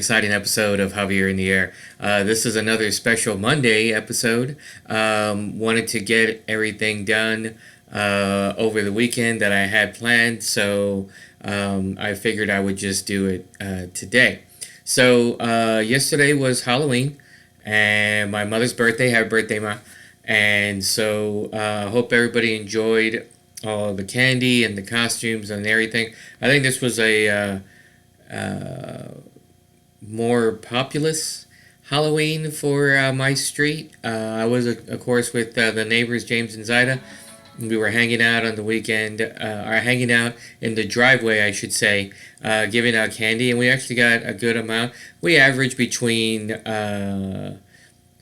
exciting episode of Javier in the Air. This is another special Monday episode. Wanted to get everything done over the weekend that I had planned, so I figured I would just do it today. So yesterday was Halloween, and my mother's birthday. Happy birthday, Ma! And so hope everybody enjoyed all the candy and the costumes and everything. I think this was a more populous Halloween for my street. I was, of course, with the neighbors, James and Zaida. We were hanging out on the weekend, or hanging out in the driveway, I should say, giving out candy, and we actually got a good amount. We average between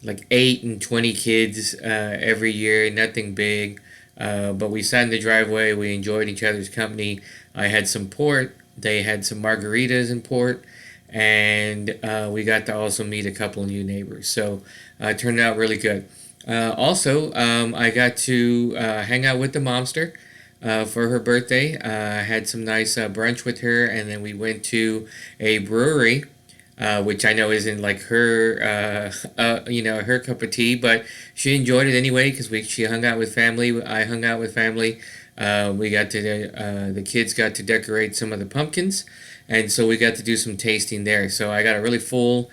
like 8 and 20 kids every year, nothing big. But we sat in the driveway, we enjoyed each other's company. I had some port, they had some margaritas and port, and we got to also meet a couple of new neighbors. So it turned out really good. Also, I got to hang out with the momster for her birthday. I had some nice brunch with her, and then we went to a brewery, which I know isn't like her, her cup of tea, but she enjoyed it anyway because she hung out with family. I hung out with family. We got to the kids got to decorate some of the pumpkins, and so we got to do some tasting there. So I got a really full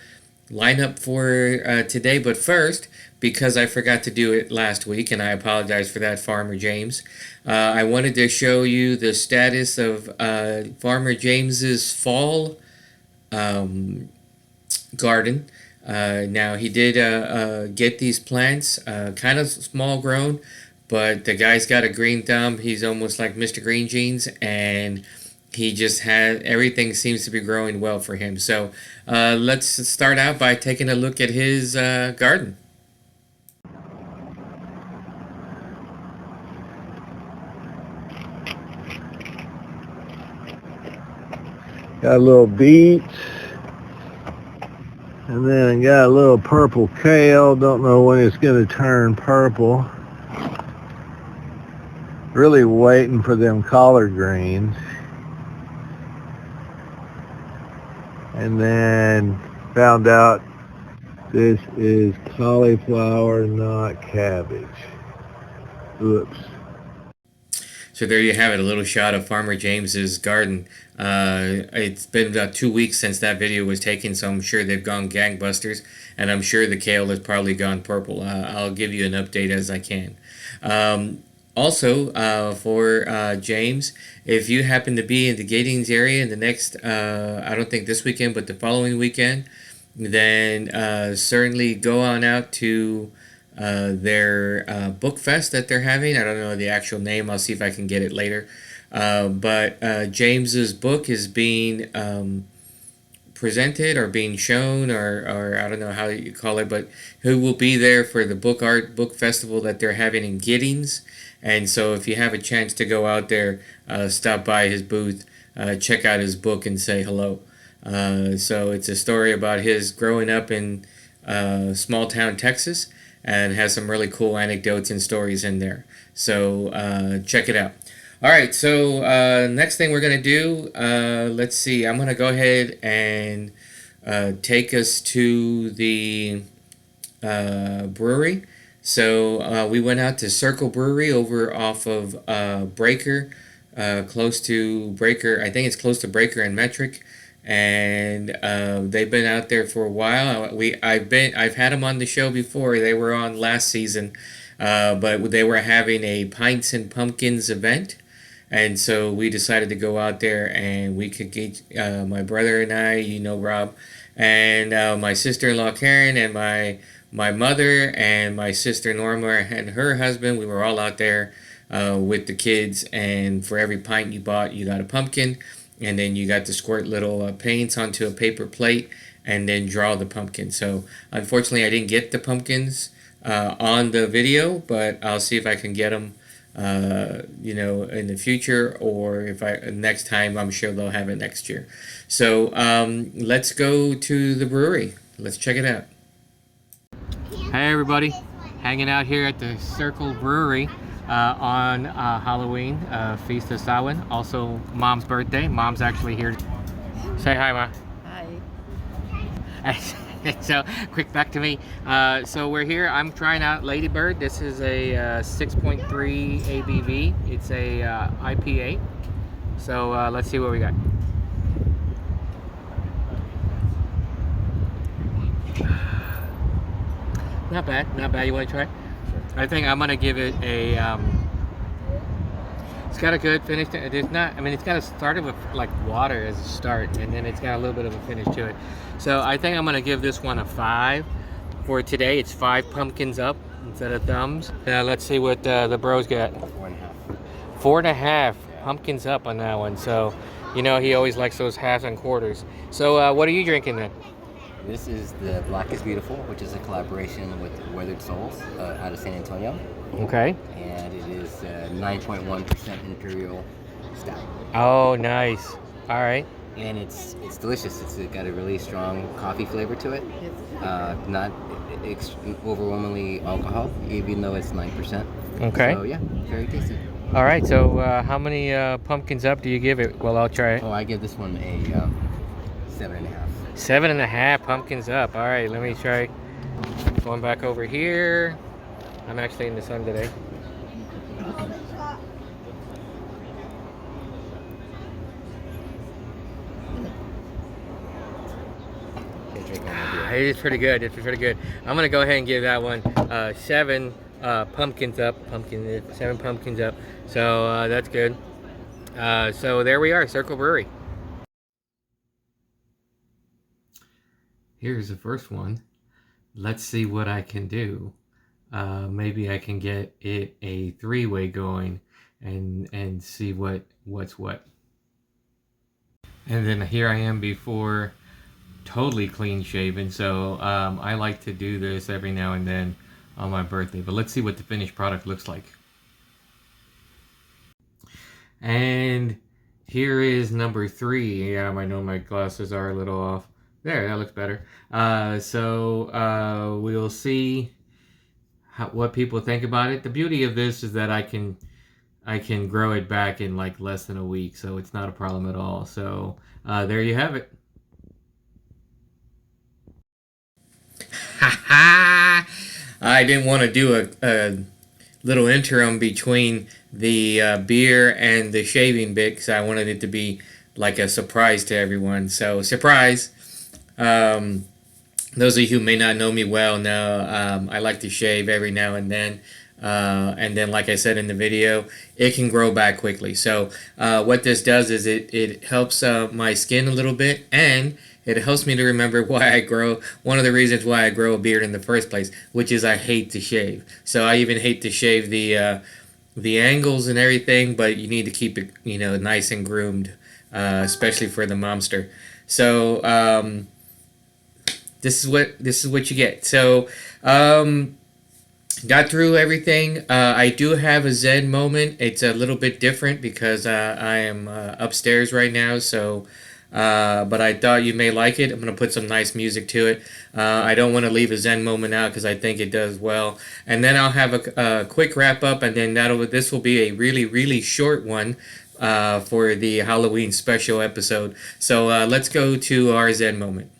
lineup for today. But first, because I forgot to do it last week, and I apologize for that, Farmer James, I wanted to show you the status of Farmer James's fall garden. Now he did get these plants, kind of small grown, but the guy's got a green thumb. He's almost like Mr. Green Jeans, and he just had everything seems to be growing well for him. So let's start out by taking a look at his garden. Got a little beets, and then I got a little purple kale. Don't know when it's going to turn purple. Really waiting for them collard greens. And then found out this is cauliflower, not cabbage. Oops. So there you have it, a little shot of Farmer James's garden. It's been about 2 weeks since that video was taken, so I'm sure they've gone gangbusters, and I'm sure the kale has probably gone purple. I'll give you an update as I can. Also, for James, if you happen to be in the Gatings area in the next, I don't think this weekend, but the following weekend, then certainly go on out to their book fest that they're having. I don't know the actual name. I'll see if I can get it later. But James's book is being presented or being shown, or I don't know how you call it, but who will be there for the book festival that they're having in Giddings. And so if you have a chance to go out there, stop by his booth, check out his book and say hello. So it's a story about his growing up in small town Texas, and has some really cool anecdotes and stories in there. So check it out. All right, so next thing we're going to do, let's see. I'm going to go ahead and take us to the brewery. So we went out to Circle Brewery over off of Breaker, close to Breaker. I think it's close to Breaker and Metric. And they've been out there for a while. I've had them on the show before. They were on last season, but they were having a Pints and Pumpkins event, and so we decided to go out there, and we could get my brother and I, Rob, and my sister-in-law Karen, and my mother and my sister Norma and her husband. We were all out there with the kids, and for every pint you bought, you got a pumpkin. And then you got to squirt little paints onto a paper plate and then draw the pumpkin. So unfortunately, I didn't get the pumpkins on the video, but I'll see if I can get them, in the future, or if next time, I'm sure they'll have it next year. So let's go to the brewery. Let's check it out. Hey everybody, hanging out here at the Circle Brewery. On Halloween, Feast of Samhain, also Mom's birthday. Mom's actually here. Say hi, Ma. Hi. So quick back to me. So we're here. I'm trying out Ladybird. This is a 6.3 ABV. It's a IPA. So let's see what we got. Not bad, not bad. You want to try? I think I'm gonna give it a. It's got a good finish. It's not. I mean, it's got a started with like water as a start, and then it's got a little bit of a finish to it. So I think I'm gonna give this one a 5. For today, it's 5 pumpkins up instead of thumbs. Let's see what the bros got. 4.5. 4.5 pumpkins up on that one. So, you know, he always likes those halves and quarters. So, what are you drinking then? This is the Black is Beautiful, which is a collaboration with Weathered Souls out of San Antonio. Okay. And it is 9.1% Imperial Stout. Oh, nice. All right. And it's delicious. It's got a really strong coffee flavor to it. Not overwhelmingly alcohol, even though it's 9%. Okay. So yeah, very tasty. All right. So, how many pumpkins up do you give it? Well, I'll try it. Oh, I give this one a 7.5. 7.5 pumpkins up. All right, let me try going back over here. I'm actually in the sun today. It is pretty good. It's pretty good. I'm gonna go ahead and give that one 7 pumpkins up. 7 pumpkins up. So that's good. So there we are, Circle Brewery. Here's the first one. Let's see what I can do. Maybe I can get it a 3-way going and see what's what. And then here I am before totally clean shaven. So I like to do this every now and then on my birthday. But let's see what the finished product looks like. And here is number 3. Yeah, I know my glasses are a little off. There, that looks better. So we'll see what people think about it. The beauty of this is that I can grow it back in like less than a week, so it's not a problem at all. So there you have it. I didn't want to do a little interim between the beer and the shaving bit because I wanted it to be like a surprise to everyone. So surprise. Those of you who may not know me well know I like to shave every now and then. And then, like I said in the video, it can grow back quickly. So what this does is it helps my skin a little bit, and it helps me to remember why I grow. One of the reasons why I grow a beard in the first place, which is I hate to shave. So I even hate to shave the angles and everything, but you need to keep it, you know, nice and groomed, especially for the momster. So this is what you get. So got through everything. I do have a Zen moment. It's a little bit different because I am upstairs right now. So, but I thought you may like it. I'm gonna put some nice music to it. I don't want to leave a Zen moment out because I think it does well. And then I'll have a quick wrap up, and then this will be a really short one for the Halloween special episode. So let's go to our Zen moment.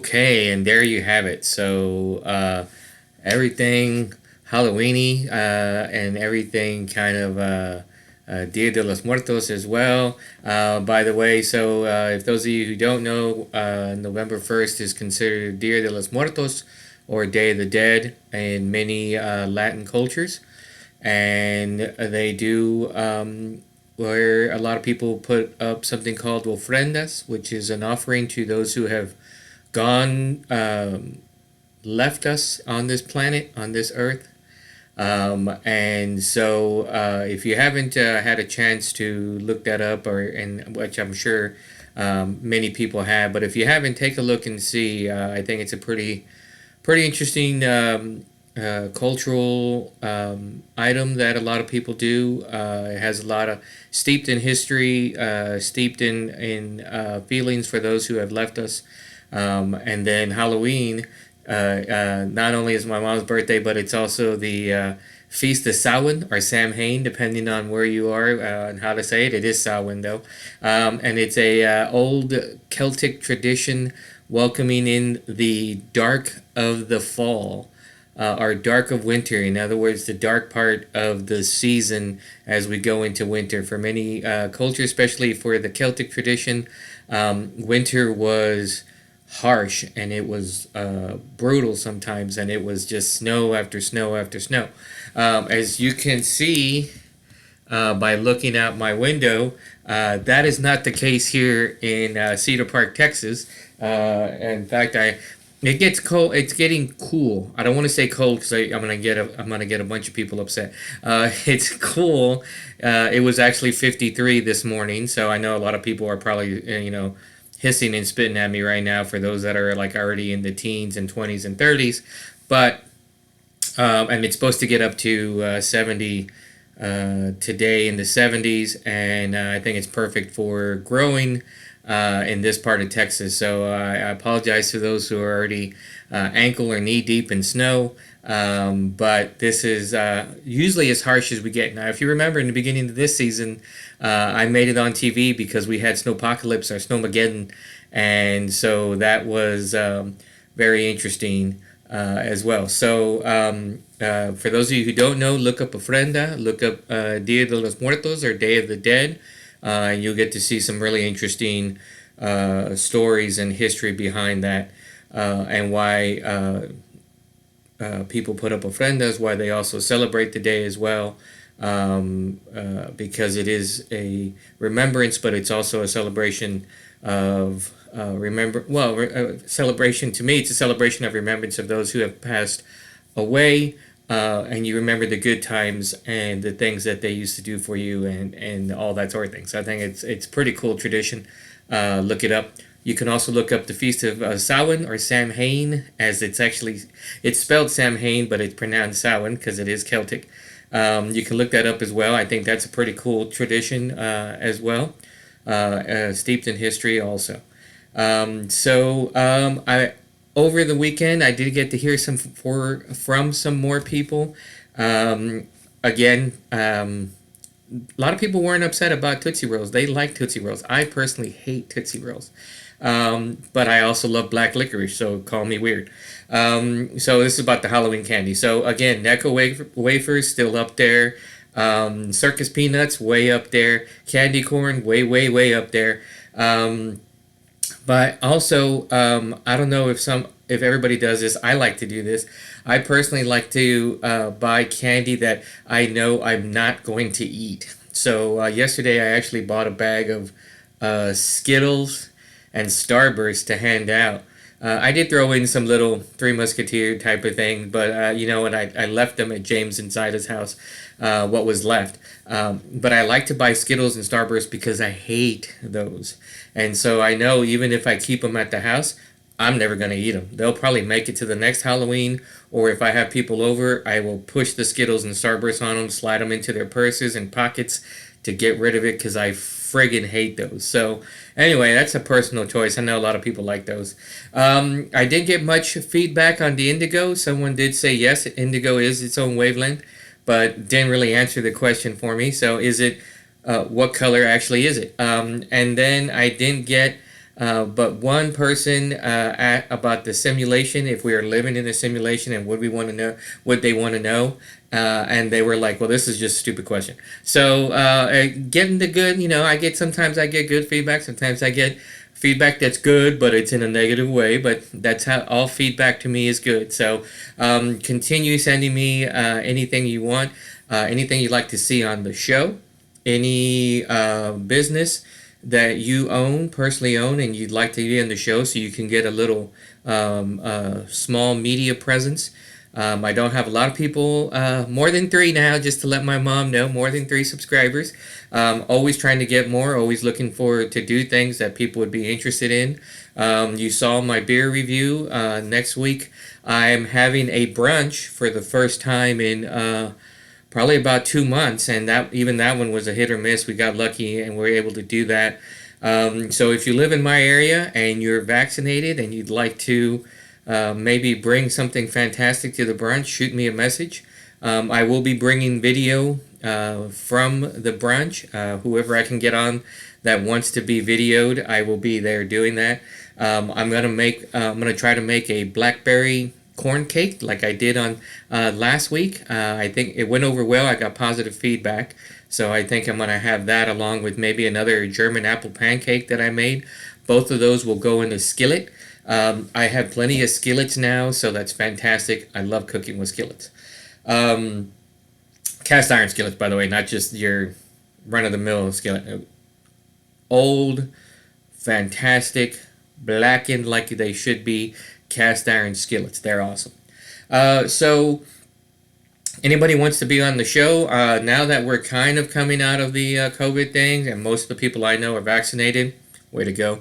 Okay, and there you have it. So everything Halloweeny and everything kind of Dia de los Muertos as well. By the way, so if those of you who don't know, November 1st is considered Dia de los Muertos or Day of the Dead in many Latin cultures. And they do where a lot of people put up something called ofrendas, which is an offering to those who have gone, left us on this planet, on this earth. And so, if you haven't had a chance to look that up, or and which I'm sure many people have, but if you haven't, take a look and see. I think it's a pretty interesting cultural item that a lot of people do. It has a lot of steeped in history, steeped in feelings for those who have left us. And then Halloween, not only is my mom's birthday, but it's also the Feast of Samhain or Samhain, depending on where you are and how to say it. It is Samhain though, and it's a old Celtic tradition welcoming in the dark of the fall. Or dark of winter, in other words, the dark part of the season as we go into winter. For many cultures, especially for the Celtic tradition, winter was harsh and it was brutal sometimes, and it was just snow after snow after snow. As you can see by looking out my window, that is not the case here in Cedar Park, Texas. In fact, it gets cold. It's getting cool. I don't want to say cold because I'm gonna get a bunch of people upset. It's cool. It was actually 53 this morning, so I know a lot of people are probably hissing and spitting at me right now for those that are like already in the teens and 20s and 30s. But and it's supposed to get up to 70 today in the 70s, and I think it's perfect for growing in this part of Texas. So I apologize to those who are already ankle or knee deep in snow. But this is usually as harsh as we get. Now, if you remember in the beginning of this season, I made it on TV because we had Snowpocalypse or Snowmageddon. And so that was very interesting as well. So for those of you who don't know, look up Ofrenda, look up Dia de los Muertos or Day of the Dead. And you'll get to see some really interesting stories and history behind that, and why people put up ofrendas, why they also celebrate the day as well, because it is a remembrance, but it's also a celebration of celebration to me. It's a celebration of remembrance of those who have passed away. And you remember the good times and the things that they used to do for you, and all that sort of thing. So I think it's pretty cool tradition. Look it up. You can also look up the Feast of Samhain or Samhain, as it's spelled Samhain, but it's pronounced Samhain because it is Celtic. You can look that up as well. I think that's a pretty cool tradition as well, steeped in history also. Over the weekend, I did get to hear from some more people. Again, a lot of people weren't upset about Tootsie Rolls. They like Tootsie Rolls. I personally hate Tootsie Rolls. But I also love black licorice, so call me weird. So this is about the Halloween candy. So again, Necco wafers still up there. Circus peanuts way up there. Candy corn way, way, way up there. But also, I don't know if everybody does this. I like to do this. I personally like to buy candy that I know I'm not going to eat. So yesterday I actually bought a bag of Skittles and Starburst to hand out. I did throw in some little Three Musketeer type of thing, but and I left them at James and Zida's house, what was left. But I like to buy Skittles and Starburst because I hate those. And so I know even if I keep them at the house, I'm never going to eat them. They'll probably make it to the next Halloween, or if I have people over, I will push the Skittles and Starburst on them, slide them into their purses and pockets to get rid of it because I friggin' hate those. So anyway, that's a personal choice. I know a lot of people like those. I didn't get much feedback on the indigo. Someone did say yes, indigo is its own wavelength, but didn't really answer the question for me. So is it, what color actually is it? And then I didn't get but one person about the simulation, if we are living in a simulation, and would we want to know what they want to know, and they were like, "Well, this is just a stupid question." So getting the good, I get sometimes I get good feedback, sometimes I get feedback that's good, but it's in a negative way. But that's how all feedback to me is good. So continue sending me anything you want, anything you'd like to see on the show, any business that you personally own, and you'd like to be in the show so you can get a little small media presence. I don't have a lot of people, more than 3 now, just to let my mom know, more than 3 subscribers. Always trying to get more, always looking forward to do things that people would be interested in. You saw my beer review. Next week, I'm having a brunch for the first time in probably about 2 months, and that one was a hit or miss. We got lucky and we were able to do that. So if you live in my area and you're vaccinated and you'd like to maybe bring something fantastic to the brunch, shoot me a message. I will be bringing video from the brunch. Whoever I can get on that wants to be videoed, I will be there doing that. I'm gonna try to make a blackberry corn cake like I did on last week. I think it went over well. I got positive feedback. So I think I'm going to have that along with maybe another German apple pancake that I made. Both of those will go in a skillet. I have plenty of skillets now, so that's fantastic. I love cooking with skillets. Cast iron skillets, by the way, not just your run-of-the-mill skillet. Old, fantastic, blackened like they should be cast iron skillets. They're awesome. So anybody wants to be on the show, now that we're kind of coming out of the COVID thing and most of the people I know are vaccinated, way to go.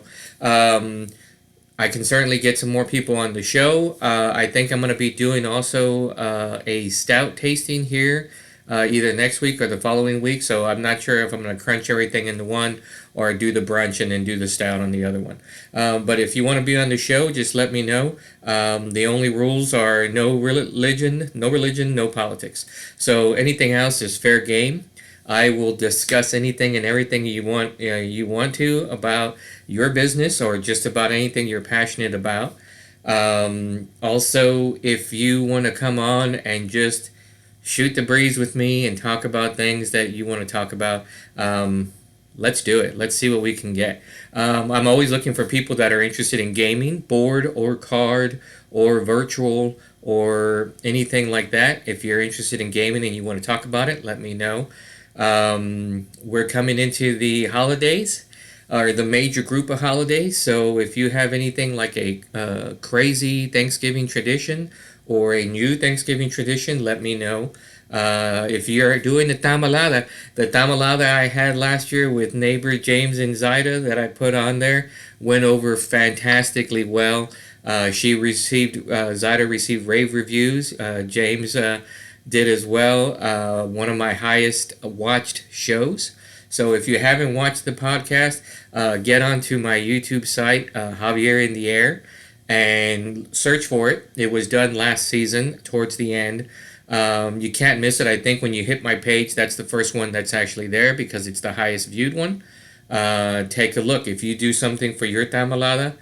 I can certainly get some more people on the show. I think I'm going to be doing also a stout tasting here either next week or the following week. So I'm not sure if I'm going to crunch everything into one or do the brunch and then do the stout on the other one. But if you want to be on the show, just let me know. The only rules are no religion, no politics. So anything else is fair game. I will discuss anything and everything you want to about your business or just about anything you're passionate about. Also, if you want to come on and just shoot the breeze with me and talk about things that you want to talk about, let's do it. Let's see what we can get. I'm always looking for people that are interested in gaming, board or card or virtual or anything like that. If you're interested in gaming and you want to talk about it, let me know. We're coming into the holidays, or the major group of holidays. So if you have anything like a crazy Thanksgiving tradition or a new Thanksgiving tradition, let me know. If you're doing the tamalada I had last year with neighbor James and Zaida that I put on there went over fantastically well. Zaida received rave reviews. James did as well. One of my highest watched shows. So if you haven't watched the podcast, get onto my YouTube site, Javier In The Air, and search for it. It was done last season towards the end. You can't miss it. I think when you hit my page, that's the first one that's actually there because it's the highest viewed one. Take a look. If you do something for your tamalada,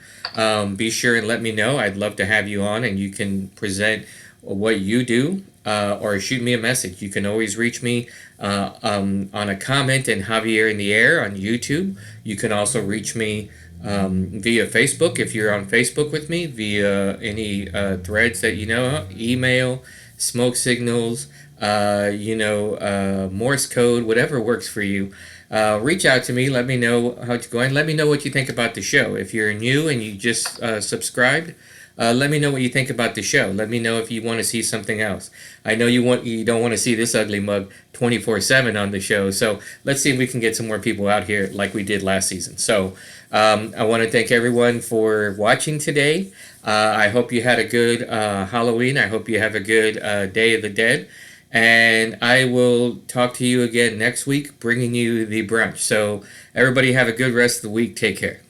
be sure and let me know. I'd love to have you on and you can present what you do, or shoot me a message. You can always reach me on a comment in Javier In The Air on YouTube. You can also reach me via Facebook if you're on Facebook with me, via any threads that you know, email, smoke signals, Morse code, whatever works for you. Reach out to me. Let me know how it's going. Let me know what you think about the show. If you're new and you just subscribed, let me know what you think about the show. Let me know if you want to see something else. I know you don't want to see this ugly mug 24/7 on the show. So let's see if we can get some more people out here like we did last season. So I want to thank everyone for watching today. I hope you had a good Halloween. I hope you have a good Day of the Dead. And I will talk to you again next week, bringing you the brunch. So everybody have a good rest of the week. Take care.